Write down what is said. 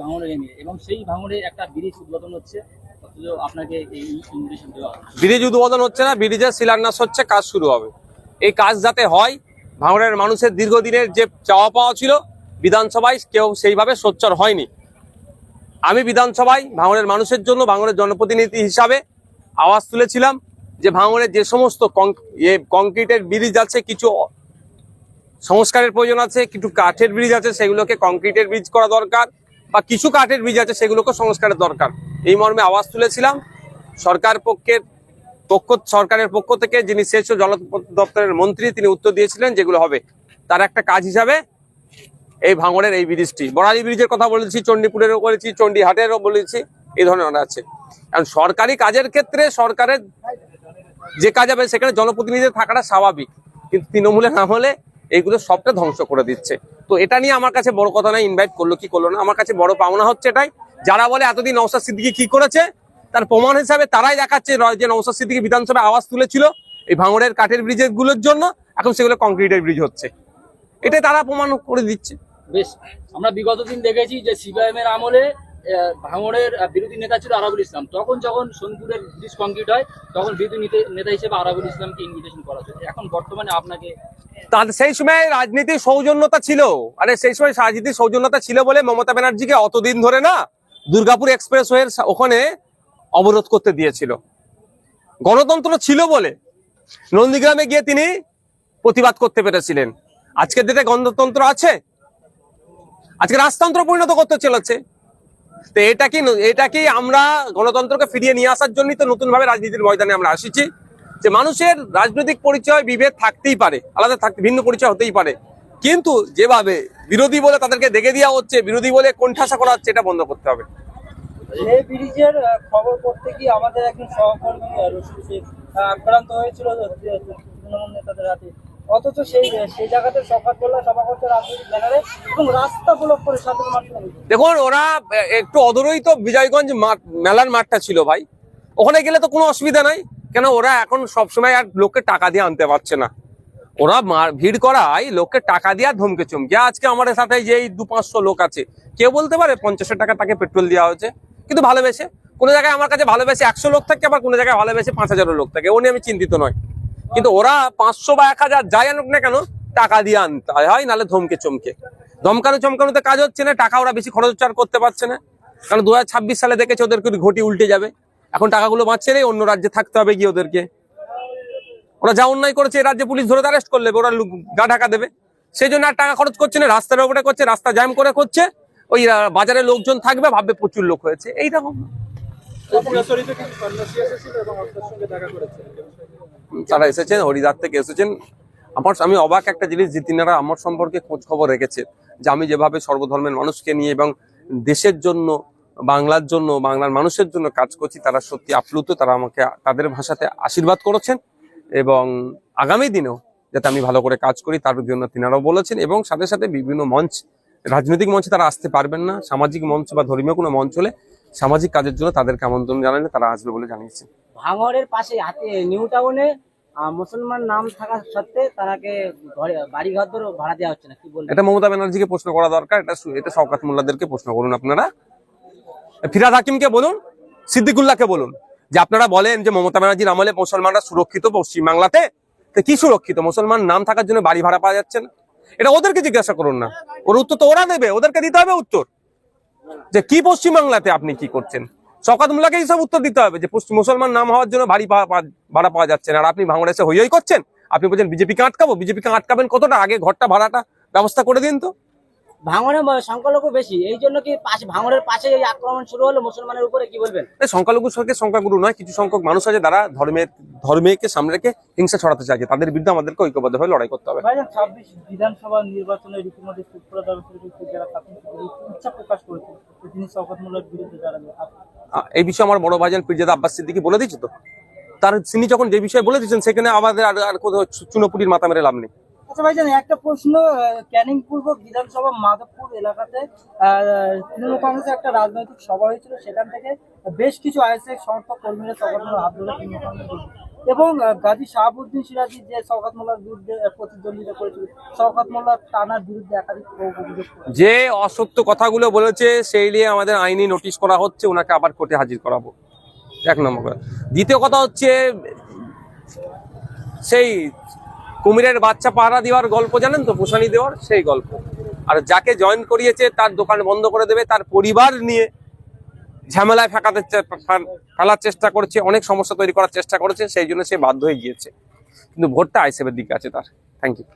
ভাঙড়ে নিয়ে এবং সেই ভাঙড়ে একটা ব্রিজ উদ্বোধন হচ্ছে, আপনাকে এই ইনভিটেশন দেওয়া হয়। ব্রিজ উদ্বোধন হচ্ছে না, ব্রিজের শিলান্যাস হচ্ছে, কাজ শুরু হবে। এই কাজ যাতে হয়, ভাঙড়ের মানুষের দীর্ঘদিনের যে চাওয়া পাওয়া ছিল বিধানসভায় কেউ সেইভাবে সোচ্চার হয়নি। আমি বিধানসভায় ভাঙড়ের মানুষের জন্য ভাঙড়ের জনপ্রতিনিধি হিসাবে আওয়াজ তুলেছিলাম যে ভাঙড়ের যে সমস্ত কংক্রিটের ব্রিজ আছে, কিছু সংস্কারের প্রয়োজন আছে, কিছু কাঠের ব্রিজ আছে সেগুলোকে কংক্রিটের ব্রিজ করা দরকার, বা কিছু কাঠের ব্রিজ আছে সেগুলোকে সংস্কারের দরকার। এই মর্মে আওয়াজ তুলেছিলাম। সরকারের পক্ষ থেকে যিনি সেচ ও জল দপ্তরের মন্ত্রী তিনি উত্তর দিয়েছিলেন যেগুলো হবে তার একটা কাজ হিসাবে এই ভাঙড়ের এই ব্রিজটি, বড়ালি ব্রিজের কথা বলেছি, চণ্ডীপুরেরও বলেছি, চণ্ডীহাটেরও বলেছি, এই ধরনের আছে। কারণ সরকারি কাজের ক্ষেত্রে সরকারের যে কাজ হবে সেখানে জনপ্রতিনিধিদের থাকাটা স্বাভাবিক, কিন্তু তৃণমূলে না হলে এইগুলো সবটা ধ্বংস করে দিচ্ছে। তো এটা নিয়ে আমার কাছে বড় কথা নয়, ইনভাইট করলো কি করলো না, আমার কাছে বড় পাওনা হচ্ছে এটাই। যারা বলে এতদিন নওশাদ সিদ্দিকী কি করেছে তার প্রমাণ হিসাবে তারাই দেখাচ্ছে যে নওশাদ সিদ্দিকী বিধানসভায় আওয়াজ তুলেছিল এই ভাঙড়ের কাঠের ব্রিজের গুলোর জন্য, এখন সেগুলো কংক্রিটের ব্রিজ হচ্ছে, এটাই তারা প্রমাণ করে দিচ্ছে। বেশ, আমরা বিগত দিন দেখেছি যে সিপিআইএম এর আমলে ভাঙড়ের বিরোধী নেতা ছিল আরাবুল ইসলাম, তখন যখন সোনপুরের ব্রিজ কমপ্লিট হয় তখন বিরোধী নেতা হিসেবে আরাবুল ইসলামকে ইনভিটেশন করা হয়েছে। এখন বর্তমানে আপনাকে তার সেই সময় রাজনীতির সৌজন্যতা ছিল, আরে সেই সময় রাজনীতির সৌজন্যতা ছিল বলে মমতা ব্যানার্জিকে অতদিন ধরে না দুর্গাপুর এক্সপ্রেসওয়ের ওখানে অবরোধ করতে দিয়েছিল। গণতন্ত্র ছিল বলে নন্দীগ্রামে গিয়ে তিনি প্রতিবাদ করতে পেরেছিলেন। আজকের দিনে গণতন্ত্র আছে, আজকে রাজতন্ত্র পরিণত করতে চলেছে। তো এটা কি আমরা গণতন্ত্রকে ফিরিয়ে নিয়ে আসার জন্যই তো নতুন ভাবে রাজনীতির ময়দানে আমরা আসিছি, যে মানুষের রাজনৈতিক পরিচয় বিভেদ থাকতেই পারে, আলাদা থাকতে ভিন্ন পরিচয় হতেই পারে, কিন্তু যেভাবে বিরোধী বলে তাদেরকে দেখে দেওয়া হচ্ছে, বিরোধী বলে কোণঠাসা করা হচ্ছে, এটা বন্ধ করতে হবে। এই ব্রিজের খবর করতে গিয়ে আমাদের একজন সহকর্মী আক্রান্ত হয়েছিল তৃণমূল নেতাদের হাতে, অথচ সেই জায়গাতে সভা করতে রাজনৈতিক ব্যানারে এবং রাস্তা ব্লক করে সাধারণ মানুষ। দেখুন, ওরা একটু অদূরেই তো বিজয়গঞ্জ মেলার মাঠটা ছিল ভাই, ওখানে গেলে তো কোনো অসুবিধা নাই। কেন ওরা এখন সবসময় আর লোককে টাকা দিয়ে আনতে পারছে না, ওরা ভিড় করায় লোককে টাকা দিয়ে ধমকে চমকে। আজকে আমাদের সাথে যে 200-500 লোক আছে, কেউ বলতে পারে 50 টাকা তাকে পেট্রোল দেওয়া হয়েছে, কিন্তু ভালোবেসে। কোনো জায়গায় আমার কাছে ভালোবেসে 100 লোক থাকে, আবার কোনো জায়গায় ভালোবেসে 5000 লোক থাকে, ও নিয়ে আমি চিন্তিত নয়। কিন্তু ওরা 500 বা 1000 যাই আনুক না কেন টাকা দিয়ে আনতে হয়, নাহলে ধমকে চমকে। ধমকানো চমকানোতে কাজ হচ্ছে না, টাকা ওরা বেশি খরচ করতে পারছে না, কারণ 2026 সালে দেখেছে ওদের ঘটি উল্টে যাবে। এখন টাকাগুলো বাঁচছে রে, অন্য রাজ্যে থাকতে হবে গিয়ে ওদেরকে। ওরা যা অন্যায় করেছে এই রাজ্যে পুলিশ ধরে অ্যারেস্ট করলে ওরা গা ঢাকা দেবে, সেই জন্য আর টাকা খরচ করছে না, রাস্তার উপরে করছে, রাস্তা জ্যাম করে করছে, ওই বাজারে লোকজন থাকবে ভাববে প্রচুর লোক হয়েছে, এইরকম। তারা এসেছেন, হরিদ্বার থেকে এসেছেন। আমি অবাক একটা জিনিস যে তিনারা আমার সম্পর্কে খোঁজ খবর রেখেছে, যে আমি যেভাবে সর্বধর্মের মানুষকে নিয়ে এবং দেশের জন্য, বাংলার জন্য, বাংলার মানুষের জন্য কাজ করছি, তারা সত্যি আপ্লুত। তারা আমাকে তাদের ভাষাতে আশীর্বাদ করেছেন এবং আগামী দিনেও যাতে আমি ভালো করে কাজ করি তার জন্য তিনারাও বলেছেন। এবং সাথে সাথে বিভিন্ন মঞ্চ, রাজনৈতিক মঞ্চে তারা আসতে পারবেন না, সামাজিক মঞ্চ বা ধর্মীয় কোনো মঞ্চ হলে সামাজিক কাজের জন্য তাদেরকে আমন্ত্রণ জানালে তারা আসবে বলে জানিয়েছেন। ভাঙড়ের পাশে নিউ টাউনে মুসলমান নাম থাকা সত্ত্বে তারাকে বাড়ি ঘর ধরে ভাড়া দেওয়া হচ্ছে না, কি বলবো? এটা মমতা ব্যানার্জিকে প্রশ্ন করা দরকার, এটা শওকত মোল্লাদেরকে প্রশ্ন করুন, আপনারা ফিরহাদ হাকিমকে বলুন, সিদ্দিকুল্লাহকে বলুন, যে আপনারা বলেন যে মমতা ব্যানার্জির আমলে মুসলমানরা সুরক্ষিত পশ্চিমবাংলাতে, তো কি সুরক্ষিত? মুসলমান নাম থাকার জন্য বাড়ি ভাড়া পাওয়া যাচ্ছে না, এটা ওদেরকে জিজ্ঞাসা করুন না, ওর উত্তর তো ওরা দেবে, ওদেরকে দিতে হবে উত্তর, যে কি পশ্চিমবাংলাতে আপনি কি করছেন। শওকত মোল্লাকে এইসব উত্তর দিতে হবে যে মুসলমান নাম হওয়ার জন্য ভাড়া পাওয়া যাচ্ছে না, আর আপনি ভাঙড়ে এসে হই করছেন। আপনি বলছেন বিজেপিকে আটকাবো, বিজেপিকে আটকাবেন কতটা, আগে ঘরটা ভাড়াটা ব্যবস্থা করে দিন। তো ভাঙড়ে সংখ্যালঘু বেশি, এই জন্য কি ভাঙড়ের পাশে এই আক্রমণ শুরু হলো মুসলমানের উপরে, কি বলবেন? সংখ্যালঘু সংখ্যাগুরু নয়, কিছু সংখ্যক মানুষ আছে যারা ধর্মকে সামনে রেখে হিংসা ছড়াতে চাইছে, তাদের বিরুদ্ধে আমাদেরকে ঐক্যবদ্ধভাবে লড়াই করতে হবে। 2026 বিধানসভা নির্বাচনে রীতিমতো ত্রিপুরা দলের যারা ইচ্ছা প্রকাশ করেছে তিনি শওকত মোল্লার বিরুদ্ধে দাঁড়াবে, এই বিষয়ে আমার বড় ভাইজান পীরজাদা আব্বাস সিদ্দিকী বলে দিচ্ছে তো, তিনি যখন যে বিষয়ে বলে দিচ্ছেন সেখানে আমাদের আর কোথাও চুনোপুটির মাথা মেরে লাভ নেই। আচ্ছা ভাইজান, একটা প্রশ্ন, ক্যানিং পূর্ব বিধানসভা মাধবপুর এলাকাতে তৃণমূল কংগ্রেসের একটা রাজনৈতিক সভা হয়েছিল, সেখান থেকে বেশ কিছু আইএসএফ সমর্থক কর্মীরা শওকত মোল্লার হাত ধরে তৃণমূল কংগ্রেস এবং গাজী শাহাবুদ্দিন সিরাজি যে শওকত মোল্লার বিরুদ্ধে প্রতিদ্বন্দ্বিতা করেছিল, শওকত মোল্লার টানার বিরুদ্ধে একাধিক অভিযোগ করেছে। যে অসত্য কথাগুলো বলেছে সেই নিয়ে আমাদের আইনি নোটিশ করা হচ্ছে, ওনাকে আবার কোর্টে হাজির করাবো, এক নম্বর কথা। দ্বিতীয় কথা হচ্ছে সেই কুমিরের বাচ্চা পাহারা দেওয়ার গল্প জানেন তো, পোষানি দেওয়ার সেই গল্প। আর যাকে জয়েন করিয়েছে তার দোকান বন্ধ করে দেবে, তার পরিবার নিয়ে ঝামেলায় ফেলার চেষ্টা করছে, অনেক সমস্যা তৈরি করার চেষ্টা করেছে, সেই জন্য সে বাধ্য হয়ে গিয়েছে। কিন্তু ভোটটা আইএসএফের দিকে আছে তার। Thank you.